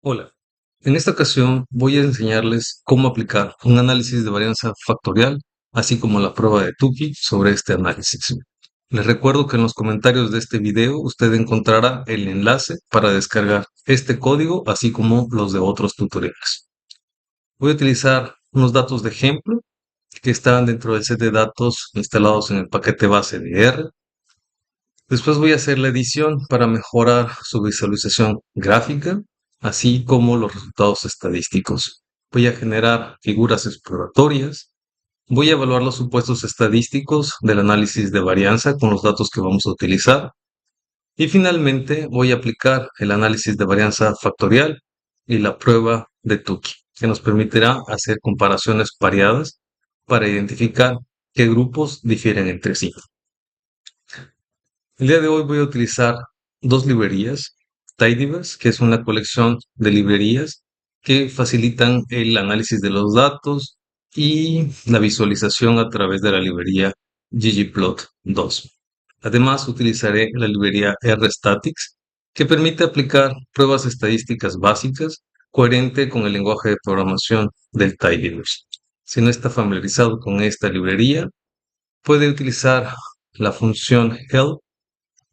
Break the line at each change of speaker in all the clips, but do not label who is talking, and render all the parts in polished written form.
Hola, en esta ocasión voy a enseñarles cómo aplicar un análisis de varianza factorial, así como la prueba de Tukey sobre este análisis. Les recuerdo que en los comentarios de este video usted encontrará el enlace para descargar este código, así como los de otros tutoriales. Voy a utilizar unos datos de ejemplo que están dentro del set de datos instalados en el paquete base de R. Después voy a hacer la edición para mejorar su visualización gráfica, así como los resultados estadísticos. Voy a generar figuras exploratorias. Voy a evaluar los supuestos estadísticos del análisis de varianza con los datos que vamos a utilizar. Y finalmente voy a aplicar el análisis de varianza factorial y la prueba de Tukey, que nos permitirá hacer comparaciones pareadas para identificar qué grupos difieren entre sí. El día de hoy voy a utilizar dos librerías, Tidyverse, que es una colección de librerías que facilitan el análisis de los datos y la visualización a través de la librería ggplot2. Además, utilizaré la librería RStatics, que permite aplicar pruebas estadísticas básicas coherente con el lenguaje de programación del Tidyverse. Si no está familiarizado con esta librería, puede utilizar la función help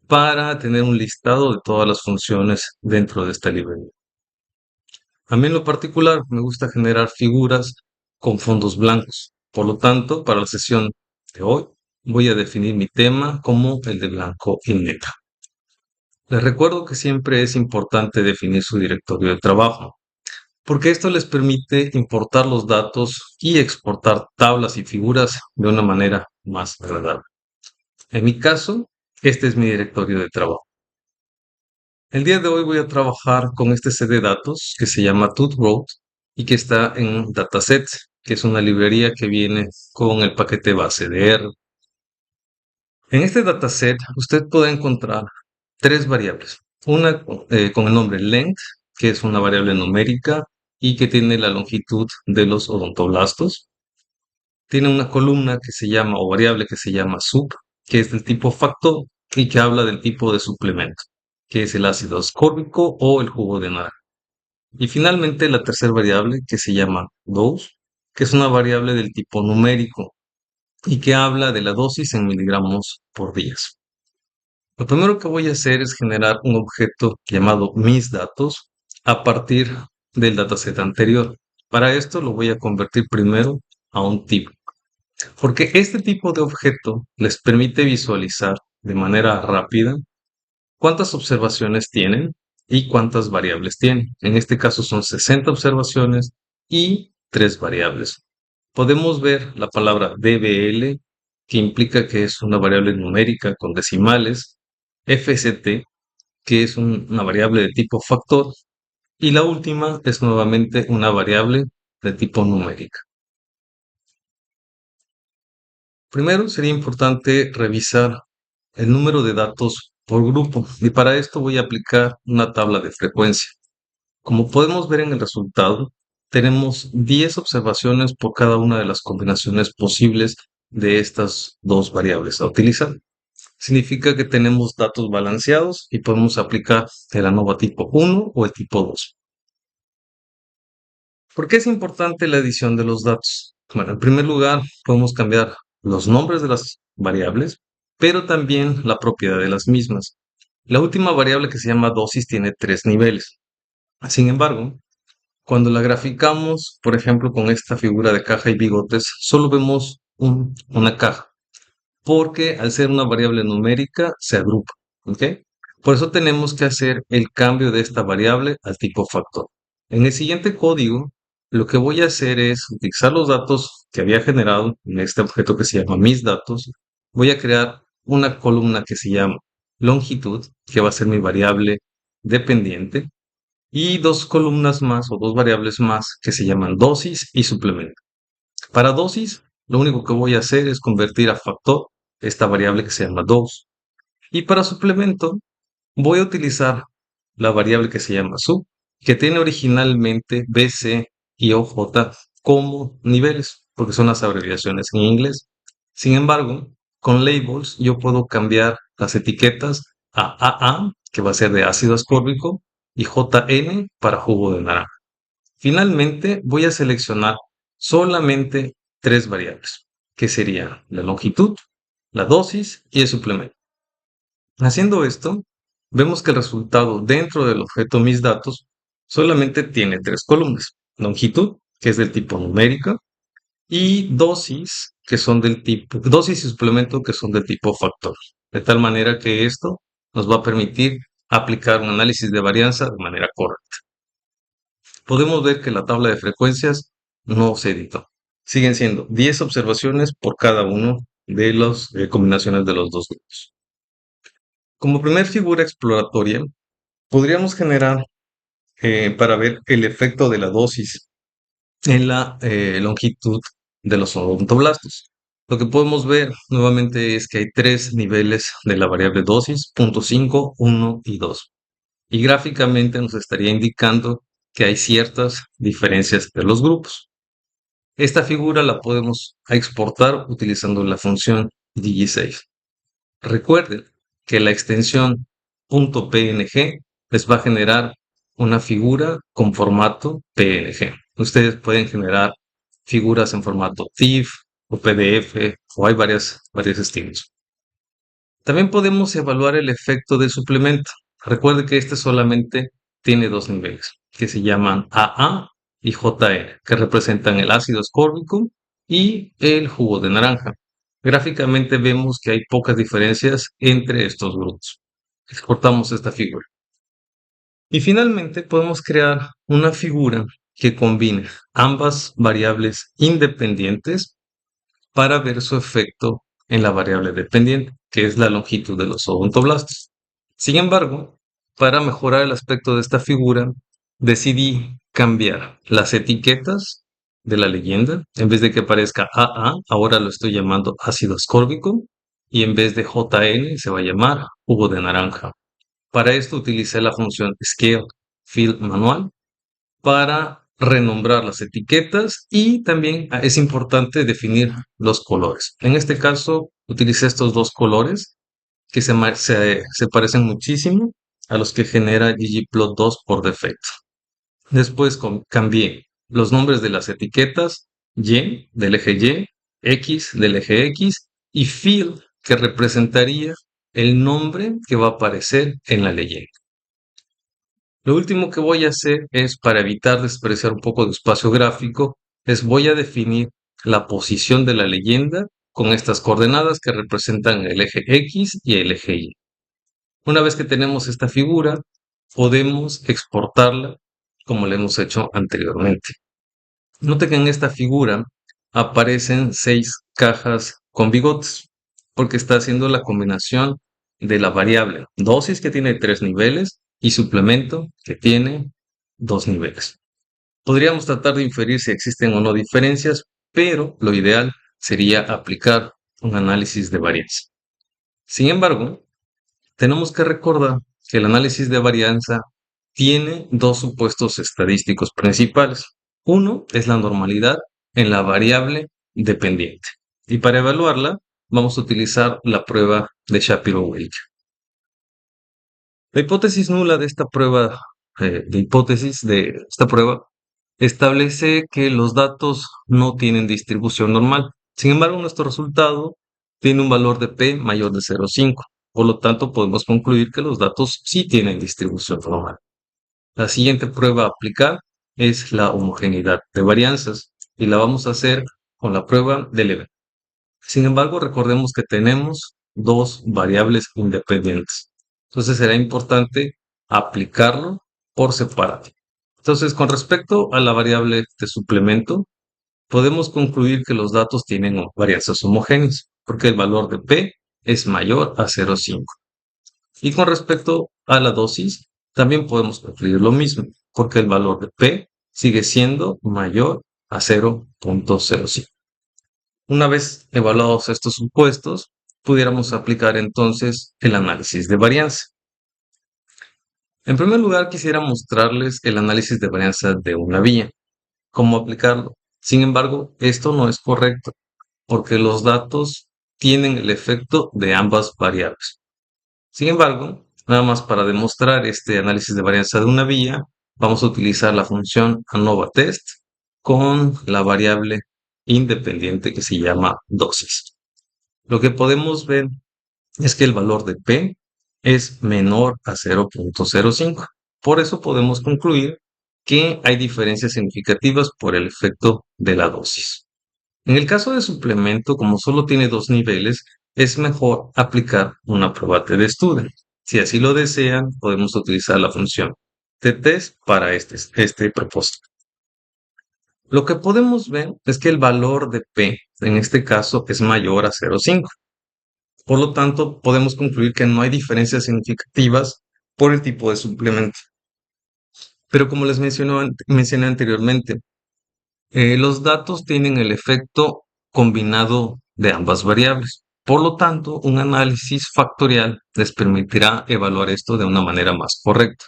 para tener un listado de todas las funciones dentro de esta librería. A mí en lo particular me gusta generar figuras con fondos blancos. Por lo tanto, para la sesión de hoy voy a definir mi tema como el de blanco y negro. Les recuerdo que siempre es importante definir su directorio de trabajo, porque esto les permite importar los datos y exportar tablas y figuras de una manera más agradable. En mi caso, este es mi directorio de trabajo. El día de hoy voy a trabajar con este set de datos que se llama TutRoad y que está en Dataset, que es una librería que viene con el paquete base de R. En este dataset usted puede encontrar tres variables. Una con el nombre length, que es una variable numérica y que tiene la longitud de los odontoblastos. Tiene una columna que se llama, o variable que se llama sub, que es del tipo factor y que habla del tipo de suplemento, que es el ácido ascórbico o el jugo de naranja. Y finalmente la tercera variable que se llama dose, que es una variable del tipo numérico y que habla de la dosis en miligramos por días. Lo primero que voy a hacer es generar un objeto llamado mis datos a partir del dataset anterior. Para esto lo voy a convertir primero a un tipo, porque este tipo de objeto les permite visualizar de manera rápida cuántas observaciones tienen y cuántas variables tienen. En este caso son 60 observaciones y 3 variables. Podemos ver la palabra dbl, que implica que es una variable numérica con decimales, fct, que es una variable de tipo factor, y la última es nuevamente una variable de tipo numérica. Primero sería importante revisar el número de datos por grupo y para esto voy a aplicar una tabla de frecuencia. Como podemos ver en el resultado, tenemos 10 observaciones por cada una de las combinaciones posibles de estas dos variables a utilizar. Significa que tenemos datos balanceados y podemos aplicar el ANOVA tipo 1 o el tipo 2. ¿Por qué es importante la edición de los datos? Bueno, en primer lugar, podemos cambiar los nombres de las variables, pero también la propiedad de las mismas. La última variable que se llama dosis tiene 3 niveles. Sin embargo, cuando la graficamos, por ejemplo, con esta figura de caja y bigotes, solo vemos una caja, porque al ser una variable numérica se agrupa, ¿ok? Por eso tenemos que hacer el cambio de esta variable al tipo factor. En el siguiente código, lo que voy a hacer es utilizar los datos que había generado en este objeto que se llama mis datos. Voy a crear una columna que se llama longitud, que va a ser mi variable dependiente, y dos columnas más o dos variables más que se llaman dosis y suplemento. Para dosis, lo único que voy a hacer es convertir a factor esta variable que se llama dose. Y para suplemento, voy a utilizar la variable que se llama sub, que tiene originalmente BC y OJ como niveles, porque son las abreviaciones en inglés. Sin embargo, con labels yo puedo cambiar las etiquetas a AA, que va a ser de ácido ascórbico, y JN para jugo de naranja. Finalmente, voy a seleccionar solamente tres variables, que serían la longitud, la dosis y el suplemento. Haciendo esto, vemos que el resultado dentro del objeto mis datos solamente tiene tres columnas: longitud, que es del tipo numérica, y dosis, que son del tipo, dosis y suplemento, que son del tipo factor. De tal manera que esto nos va a permitir aplicar un análisis de varianza de manera correcta. Podemos ver que la tabla de frecuencias no se editó. Siguen siendo 10 observaciones por cada uno de las combinaciones de los dos grupos. Como primer figura exploratoria, podríamos generar para ver el efecto de la dosis en la longitud de los odontoblastos. Lo que podemos ver nuevamente es que hay tres niveles de la variable dosis: 0.5, 1 y 2. Y gráficamente nos estaría indicando que hay ciertas diferencias de los grupos. Esta figura la podemos exportar utilizando la función digisave. Recuerden que la extensión .png les va a generar una figura con formato PNG. Ustedes pueden generar figuras en formato TIFF o PDF, o hay varios estilos. También podemos evaluar el efecto del suplemento. Recuerde que este solamente tiene dos niveles, que se llaman AA y JN, que representan el ácido ascórbico y el jugo de naranja. Gráficamente vemos que hay pocas diferencias entre estos grupos. Exportamos esta figura. Y finalmente podemos crear una figura que combine ambas variables independientes para ver su efecto en la variable dependiente, que es la longitud de los odontoblastos. Sin embargo, para mejorar el aspecto de esta figura, decidí cambiar las etiquetas de la leyenda. En vez de que aparezca AA, ahora lo estoy llamando ácido ascórbico, y en vez de JN se va a llamar jugo de naranja. Para esto utilicé la función scale field manual para renombrar las etiquetas, y también es importante definir los colores. En este caso utilicé estos dos colores que se parecen muchísimo a los que genera ggplot2 por defecto. Después cambié los nombres de las etiquetas: Y del eje Y, X del eje X y field, que representaría el nombre que va a aparecer en la leyenda. Lo último que voy a hacer es, para evitar desperdiciar un poco de espacio gráfico, voy a definir la posición de la leyenda con estas coordenadas que representan el eje X y el eje Y. Una vez que tenemos esta figura, podemos exportarla como lo hemos hecho anteriormente. Note que en esta figura aparecen 6 cajas con bigotes, porque está haciendo la combinación de la variable dosis, que tiene 3 niveles, y suplemento, que tiene 2 niveles. Podríamos tratar de inferir si existen o no diferencias, pero lo ideal sería aplicar un análisis de varianza. Sin embargo, tenemos que recordar que el análisis de varianza tiene dos supuestos estadísticos principales. Uno es la normalidad en la variable dependiente. Y para evaluarla, vamos a utilizar la prueba de Shapiro-Wilk. La hipótesis nula de esta prueba, establece que los datos no tienen distribución normal. Sin embargo, nuestro resultado tiene un valor de P mayor de 0,5. Por lo tanto, podemos concluir que los datos sí tienen distribución normal. La siguiente prueba a aplicar es la homogeneidad de varianzas, y la vamos a hacer con la prueba de Leven. Sin embargo, recordemos que tenemos dos variables independientes. Entonces será importante aplicarlo por separado. Entonces, con respecto a la variable de suplemento, podemos concluir que los datos tienen varianzas homogéneas, porque el valor de P es mayor a 0,5. Y con respecto a la dosis, también podemos concluir lo mismo, porque el valor de P sigue siendo mayor a 0,05. Una vez evaluados estos supuestos, pudiéramos aplicar entonces el análisis de varianza. En primer lugar, quisiera mostrarles el análisis de varianza de una vía, cómo aplicarlo. Sin embargo, esto no es correcto, porque los datos tienen el efecto de ambas variables. Sin embargo, Nada más para demostrar este análisis de varianza de una vía, vamos a utilizar la función ANOVA test con la variable independiente que se llama dosis. Lo que podemos ver es que el valor de P es menor a 0.05. Por eso podemos concluir que hay diferencias significativas por el efecto de la dosis. En el caso de suplemento, como solo tiene dos niveles, es mejor aplicar una prueba de Student. Si así lo desean, podemos utilizar la función t-test para este propósito. Lo que podemos ver es que el valor de P, en este caso, es mayor a 0.5. Por lo tanto, podemos concluir que no hay diferencias significativas por el tipo de suplemento. Pero como les mencioné anteriormente, los datos tienen el efecto combinado de ambas variables. Por lo tanto, un análisis factorial les permitirá evaluar esto de una manera más correcta.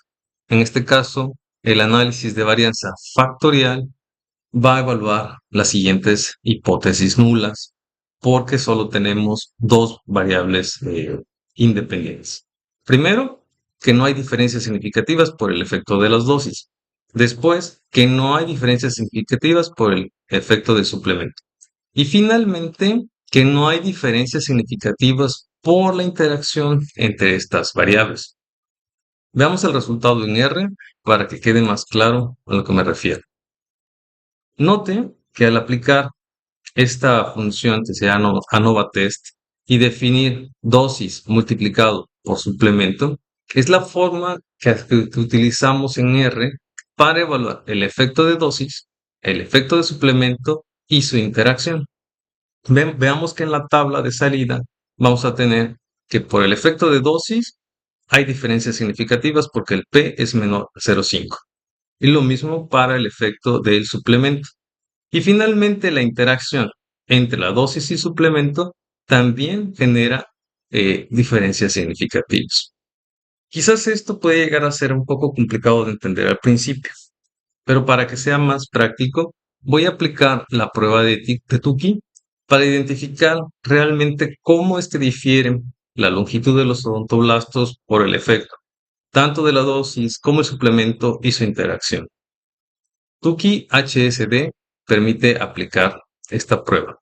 En este caso, el análisis de varianza factorial va a evaluar las siguientes hipótesis nulas, porque solo tenemos dos variables independientes. Primero, que no hay diferencias significativas por el efecto de las dosis. Después, que no hay diferencias significativas por el efecto de suplemento. Y finalmente, que no hay diferencias significativas por la interacción entre estas variables. Veamos el resultado en R para que quede más claro a lo que me refiero. Note que al aplicar esta función que se llama ANOVA test y definir dosis multiplicado por suplemento, es la forma que utilizamos en R para evaluar el efecto de dosis, el efecto de suplemento y su interacción. Veamos que en la tabla de salida vamos a tener que por el efecto de dosis hay diferencias significativas porque el P es menor a 0,5. Y lo mismo para el efecto del suplemento. Y finalmente la interacción entre la dosis y suplemento también genera diferencias significativas. Quizás esto puede llegar a ser un poco complicado de entender al principio, pero para que sea más práctico, voy a aplicar la prueba de Tukey para identificar realmente cómo es que difieren la longitud de los odontoblastos por el efecto, tanto de la dosis como el suplemento y su interacción. Tukey HSD permite aplicar esta prueba.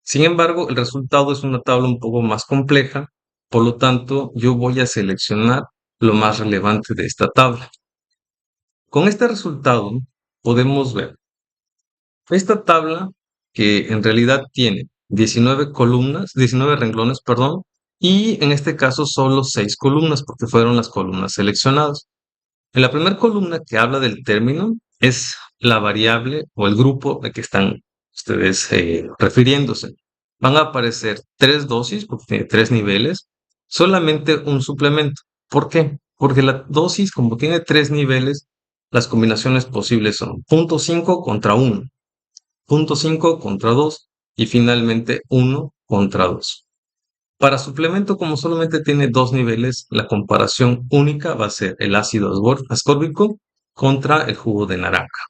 Sin embargo, el resultado es una tabla un poco más compleja, por lo tanto, yo voy a seleccionar lo más relevante de esta tabla. Con este resultado, podemos ver esta tabla que en realidad tiene 19 columnas, 19 renglones, perdón, y en este caso solo 6 columnas porque fueron las columnas seleccionadas. En la primera columna que habla del término es la variable o el grupo de que están ustedes refiriéndose. Van a aparecer 3 dosis porque tiene 3 niveles, solamente un suplemento. ¿Por qué? Porque la dosis, como tiene 3 niveles, las combinaciones posibles son 0.5 contra 1, 0.5 contra 2 y finalmente 1 contra 2. Para suplemento, como solamente tiene 2 niveles, la comparación única va a ser el ácido ascórbico contra el jugo de naranja.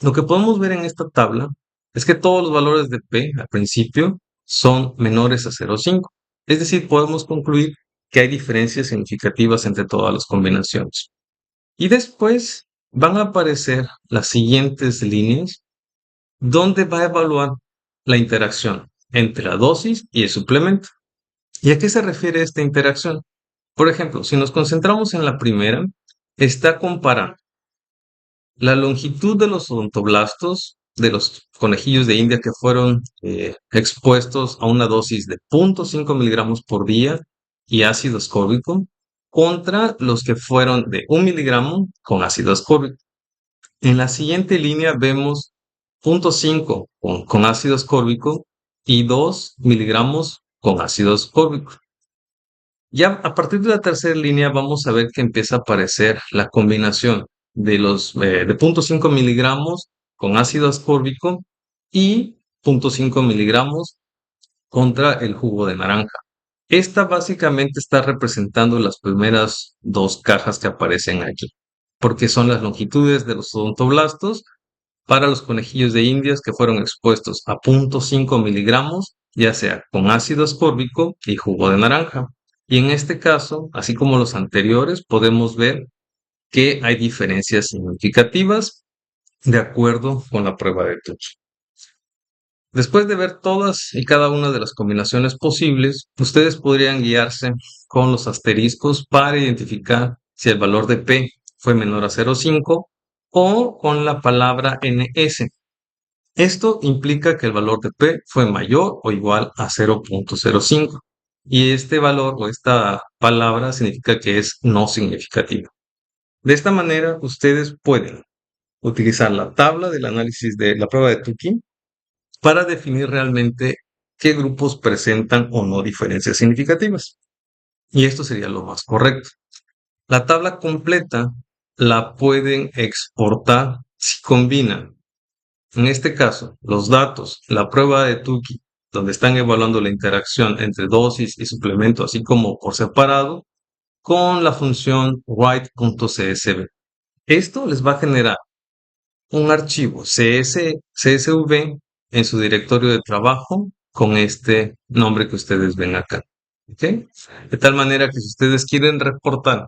Lo que podemos ver en esta tabla es que todos los valores de P al principio son menores a 0,5. Es decir, podemos concluir que hay diferencias significativas entre todas las combinaciones. Y después van a aparecer las siguientes líneas donde va a evaluar la interacción entre la dosis y el suplemento. ¿Y a qué se refiere esta interacción? Por ejemplo, si nos concentramos en la primera, está comparando la longitud de los odontoblastos de los conejillos de India que fueron expuestos a una dosis de 0.5 miligramos por día y ácido ascórbico contra los que fueron de 1 miligramo con ácido ascórbico. En la siguiente línea vemos 0.5 con ácido ascórbico y 2 miligramos con ácido ascórbico. Ya a partir de la tercera línea vamos a ver que empieza a aparecer la combinación de los de 0.5 miligramos con ácido ascórbico y 0.5 miligramos contra el jugo de naranja. Esta básicamente está representando las primeras dos cajas que aparecen aquí, porque son las longitudes de los odontoblastos para los conejillos de indias que fueron expuestos a 0.5 miligramos, ya sea con ácido ascórbico y jugo de naranja. Y en este caso, así como los anteriores, podemos ver que hay diferencias significativas de acuerdo con la prueba de Tukey. Después de ver todas y cada una de las combinaciones posibles, ustedes podrían guiarse con los asteriscos para identificar si el valor de P fue menor a 0,5 o con la palabra NS. Esto implica que el valor de P fue mayor o igual a 0,05 y este valor o esta palabra significa que es no significativo. De esta manera, ustedes pueden utilizar la tabla del análisis de la prueba de Tukey para definir realmente qué grupos presentan o no diferencias significativas. Y esto sería lo más correcto. La tabla completa la pueden exportar si combinan, en este caso, los datos, la prueba de Tukey, donde están evaluando la interacción entre dosis y suplemento, así como por separado, con la función write.csv. Esto les va a generar un archivo CSV en su directorio de trabajo con este nombre que ustedes ven acá. ¿Ok? De tal manera que si ustedes quieren reportar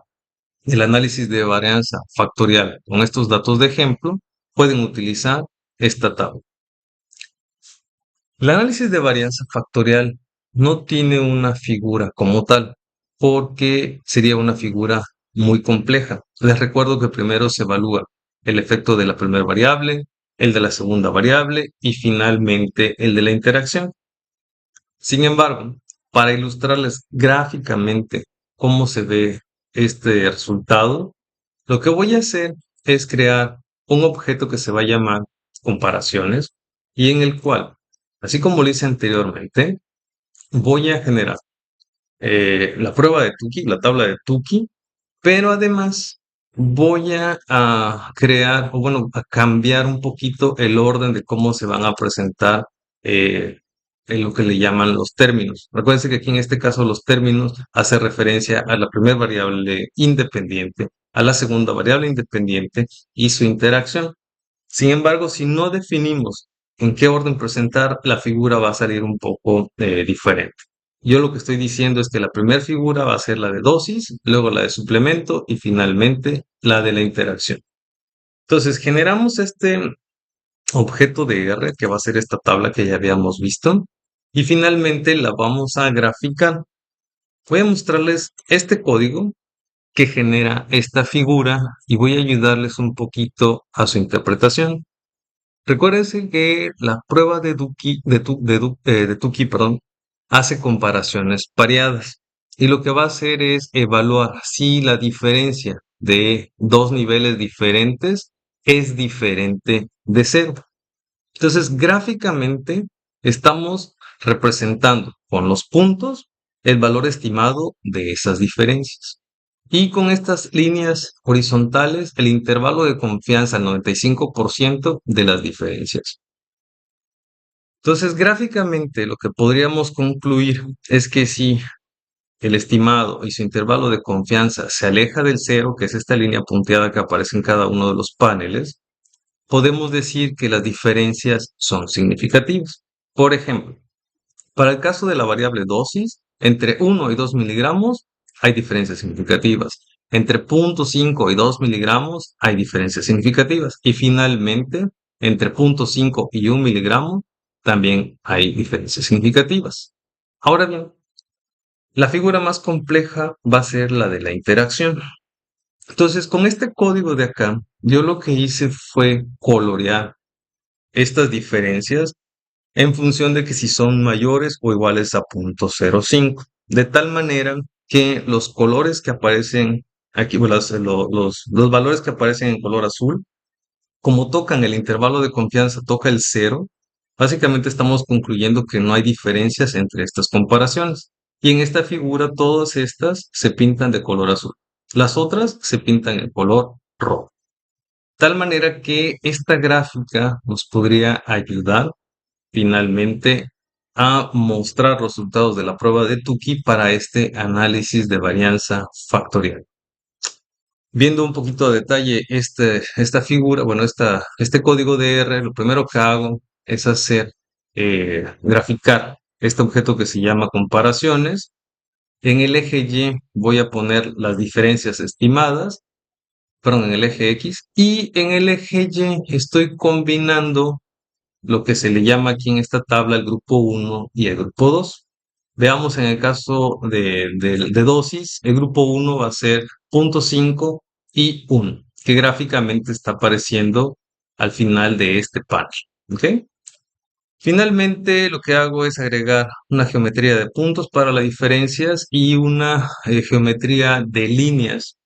el análisis de varianza factorial con estos datos de ejemplo, pueden utilizar esta tabla. El análisis de varianza factorial no tiene una figura como tal, porque sería una figura muy compleja. Les recuerdo que primero se evalúa el efecto de la primera variable, el de la segunda variable y finalmente el de la interacción. Sin embargo, para ilustrarles gráficamente cómo se ve este resultado, lo que voy a hacer es crear un objeto que se va a llamar comparaciones y en el cual, así como lo hice anteriormente, voy a generar la prueba de Tukey, la tabla de Tukey, pero además voy a crear, o bueno, a cambiar un poquito el orden de cómo se van a presentar eh, en lo que le llaman los términos. Recuerden que aquí en este caso los términos hace referencia a la primera variable independiente, a la segunda variable independiente y su interacción. Sin embargo, si no definimos en qué orden presentar, la figura va a salir un poco diferente. Yo lo que estoy diciendo es que la primera figura va a ser la de dosis, luego la de suplemento y finalmente la de la interacción. Entonces, generamos este objeto de R, que va a ser esta tabla que ya habíamos visto, y finalmente la vamos a graficar. Voy a mostrarles este código que genera esta figura y voy a ayudarles un poquito a su interpretación. Recuérdense que la prueba de Tukey, perdón, hace comparaciones pareadas y lo que va a hacer es evaluar si la diferencia de dos niveles diferentes es diferente de cero. Entonces, gráficamente estamos representando con los puntos el valor estimado de esas diferencias. Y con estas líneas horizontales, el intervalo de confianza al 95% de las diferencias. Entonces, gráficamente lo que podríamos concluir es que si el estimado y su intervalo de confianza se aleja del cero, que es esta línea punteada que aparece en cada uno de los paneles, podemos decir que las diferencias son significativas. Por ejemplo, para el caso de la variable dosis, entre 1 y 2 miligramos hay diferencias significativas. Entre 0,5 y 2 miligramos hay diferencias significativas. Y finalmente, entre 0,5 y 1 miligramo también hay diferencias significativas. Ahora bien, la figura más compleja va a ser la de la interacción. Entonces, con este código de acá, yo lo que hice fue colorear estas diferencias en función de que si son mayores o iguales a 0,05, de tal manera que los colores que aparecen aquí, bueno, los valores que aparecen en color azul, como tocan el intervalo de confianza, toca el cero, básicamente estamos concluyendo que no hay diferencias entre estas comparaciones. Y en esta figura todas estas se pintan de color azul. Las otras se pintan en color rojo. Tal manera que esta gráfica nos podría ayudar finalmente a mostrar los resultados de la prueba de Tukey para este análisis de varianza factorial. Viendo un poquito a detalle esta figura, bueno, este código de R, lo primero que hago es hacer, graficar este objeto que se llama comparaciones En el eje Y voy a poner las diferencias estimadas, perdón, en el eje X, y en el eje Y estoy combinando lo que se le llama aquí en esta tabla el grupo 1 y el grupo 2. Veamos en el caso de dosis, el grupo 1 va a ser 0.5 y 1, que gráficamente está apareciendo al final de este panel. ¿Ok? Finalmente, lo que hago es agregar una geometría de puntos para las diferencias y una geometría de líneas,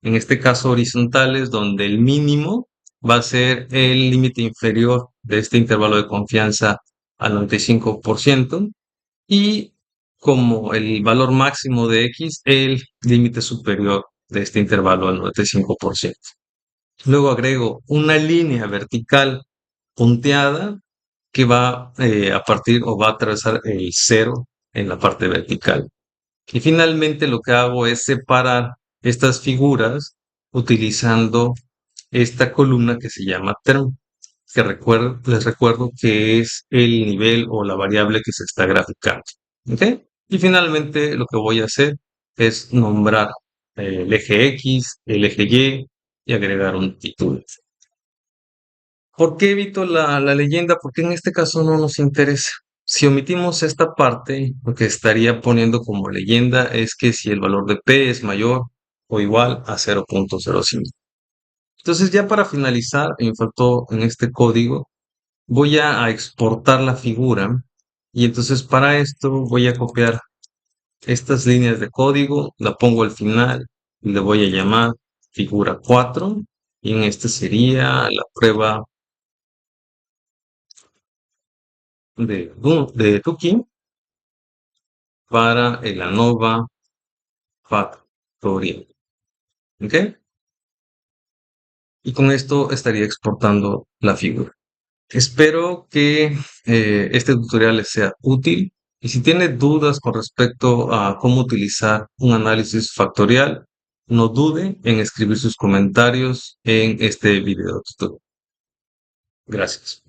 en este caso horizontales, donde el mínimo va a ser el límite inferior de este intervalo de confianza al 95% y como el valor máximo de X, el límite superior de este intervalo al 95%. Luego agrego una línea vertical punteada que va a partir o va a atravesar el cero en la parte vertical. Y finalmente lo que hago es separar estas figuras utilizando esta columna que se llama term, que les recuerdo que es el nivel o la variable que se está graficando. ¿Ok? Y finalmente lo que voy a hacer es nombrar el eje X, el eje y agregar un título. ¿Por qué evito la leyenda? Porque en este caso no nos interesa. Si omitimos esta parte, lo que estaría poniendo como leyenda es que si el valor de P es mayor o igual a 0.05. Entonces ya para finalizar, me faltó en este código, voy a exportar la figura y entonces para esto voy a copiar estas líneas de código, la pongo al final y le voy a llamar figura 4 y en este sería la prueba de Turing para el ANOVA Factorial. ¿Ok? Y con esto estaría exportando la figura. Espero que este tutorial les sea útil y si tiene dudas con respecto a cómo utilizar un análisis factorial, no dude en escribir sus comentarios en este video tutorial. Gracias.